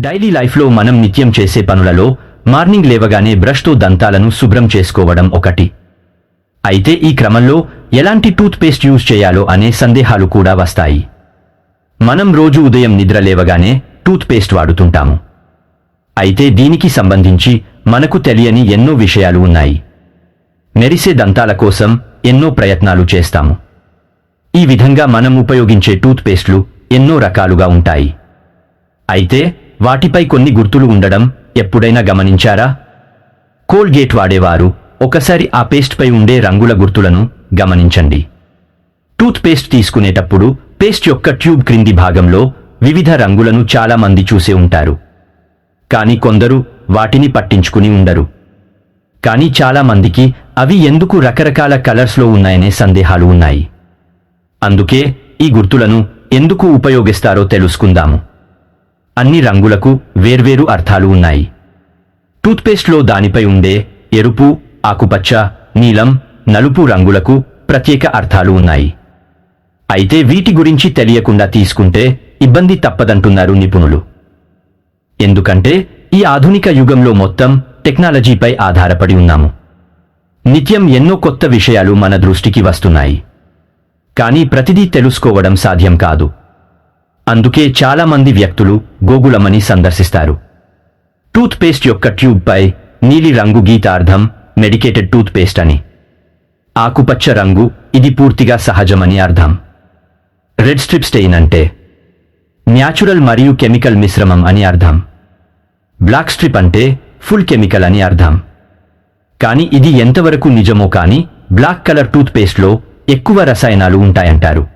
Daily లైఫ్లో మనం నిత్యం చేసే పనులలో మార్నింగ్ లేవగానే బ్రష్తో దంతాలను శుభ్రం చేసుకోవడం ఒకటి. అయితే ఈ క్రమంలో ఎలాంటి టూత్ పేస్ట్ యూజ్ చేయాలో అనే సందేహాలు కూడా వస్తాయి. మనం రోజు ఉదయం నిద్ర లేవగానే టూత్ పేస్ట్ వాడుతుంటాము. అయితే దీనికి సంబంధించి మనకు తెలియని ఎన్నో విషయాలు ఉన్నాయి. మెరిసే దంతాల కోసం ఎన్నో ప్రయత్నాలు చేస్తాము. ఈ విధంగా మనం ఉపయోగించే టూత్ పేస్ట్లు ఎన్నో రకాలుగా ఉంటాయి. అయితే వాటిపై కొన్ని గుర్తులు ఉండడం ఎప్పుడైనా గమనించారా? కోల్గేట్ వాడేవారు ఒకసారి ఆ పేస్ట్పై ఉండే రంగుల గుర్తులను గమనించండి. టూత్ పేస్ట్ తీసుకునేటప్పుడు పేస్ట్ యొక్క ట్యూబ్ క్రింది భాగంలో వివిధ రంగులను చాలా మంది చూసే ఉంటారు. కానీ కొందరు వాటిని పట్టించుకుని ఉండరు. కానీ చాలా మందికి అవి ఎందుకు రకరకాల కలర్స్లో ఉన్నాయనే సందేహాలు ఉన్నాయి. అందుకే ఈ గుర్తులను ఎందుకు ఉపయోగిస్తారో తెలుసుకుందాము. అన్ని రంగులకు వేర్వేరు అర్థాలు ఉన్నాయి. టూత్పేస్ట్లో దానిపై ఉండే ఎరుపు, ఆకుపచ్చ, నీలం, నలుపు రంగులకు ప్రత్యేక అర్థాలు ఉన్నాయి. అయితే వీటి గురించి తెలియకుండా తీసుకుంటే ఇబ్బంది తప్పదంటున్నారు నిపుణులు. ఎందుకంటే ఈ ఆధునిక యుగంలో మొత్తం టెక్నాలజీపై ఆధారపడి ఉన్నాము. నిత్యం ఎన్నో కొత్త విషయాలు మన దృష్టికి వస్తున్నాయి. కానీ ప్రతిదీ తెలుసుకోవడం సాధ్యం కాదు. అందుకే చాలా మంది వ్యక్తులు గూగుల్ని సందర్శిస్తారు. టూత్ పేస్ట్ యొక్క ట్యూబ్పై నీలి రంగు గీత అర్థం మెడికేటెడ్ టూత్ పేస్ట్ అని. ఆకుపచ్చ రంగు ఇది పూర్తిగా సహజమని అర్థం. రెడ్ స్ట్రిప్ స్టెయిన్ అంటే న్యాచురల్ మరియు కెమికల్ మిశ్రమం అని అర్థం. బ్లాక్ స్ట్రిప్ అంటే ఫుల్ కెమికల్ అని అర్థం. కానీ ఇది ఎంతవరకు నిజమో కానీ బ్లాక్ కలర్ టూత్ పేస్ట్లో ఎక్కువ రసాయనాలు ఉంటాయంటారు.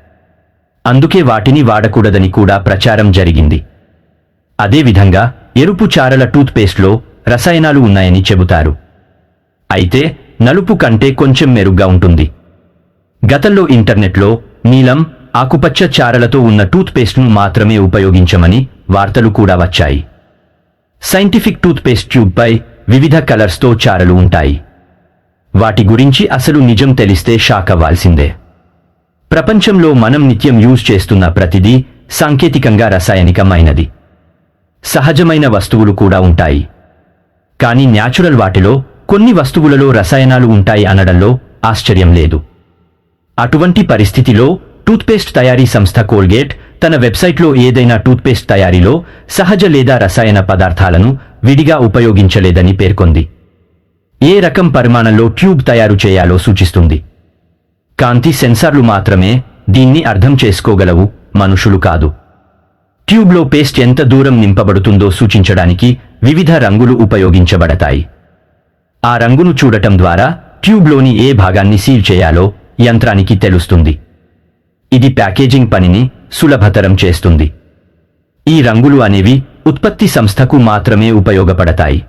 అందుకే వాటిని వాడకూడదని కూడా ప్రచారం జరిగింది. అదేవిధంగా ఎరుపు చారల టూత్ పేస్ట్లో రసాయనాలు ఉన్నాయని చెబుతారు. అయితే నలుపు కంటే కొంచెం మెరుగ్గా ఉంటుంది. గతంలో ఇంటర్నెట్లో నీలం, ఆకుపచ్చ చారలతో ఉన్న టూత్ పేస్ట్ను మాత్రమే ఉపయోగించమని వార్తలు కూడా వచ్చాయి. సైంటిఫిక్ టూత్ పేస్ట్ ట్యూబ్పై వివిధ కలర్స్తో చారలు ఉంటాయి. వాటి గురించి అసలు నిజం తెలిస్తే షాక్ అవ్వాల్సిందే. ప్రపంచంలో మనం నిత్యం యూజ్ చేస్తున్న ప్రతిదీ సాంకేతికంగా రసాయనికమైనది. సహజమైన వస్తువులు కూడా ఉంటాయి. కానీ న్యాచురల్ వాటిలో కొన్ని వస్తువులలో రసాయనాలు ఉంటాయి అనడంలో ఆశ్చర్యం లేదు. అటువంటి పరిస్థితిలో టూత్పేస్ట్ తయారీ సంస్థ కోల్గేట్ తన వెబ్సైట్లో ఏదైనా టూత్పేస్ట్ తయారీలో సహజ లేదా రసాయన పదార్థాలను విడిగా ఉపయోగించలేదని పేర్కొంది. ఏ రకం పరిమాణంలో ట్యూబ్ తయారు చేయాలో సూచిస్తుంది. కాంతి సెన్సార్లు మాత్రమే దీన్ని అర్థం చేసుకోగలవు, మనుషులు కాదు. ట్యూబ్లో పేస్ట్ ఎంత దూరం నింపబడుతుందో సూచించడానికి వివిధ రంగులు ఉపయోగించబడతాయి. ఆ రంగును చూడటం ద్వారా ట్యూబ్లోని ఏ భాగాన్ని సీల్ చేయాలో యంత్రానికి తెలుస్తుంది. ఇది ప్యాకేజింగ్ పనిని సులభతరం చేస్తుంది. ఈ రంగులు అనేవి ఉత్పత్తి సంస్థకు మాత్రమే ఉపయోగపడతాయి.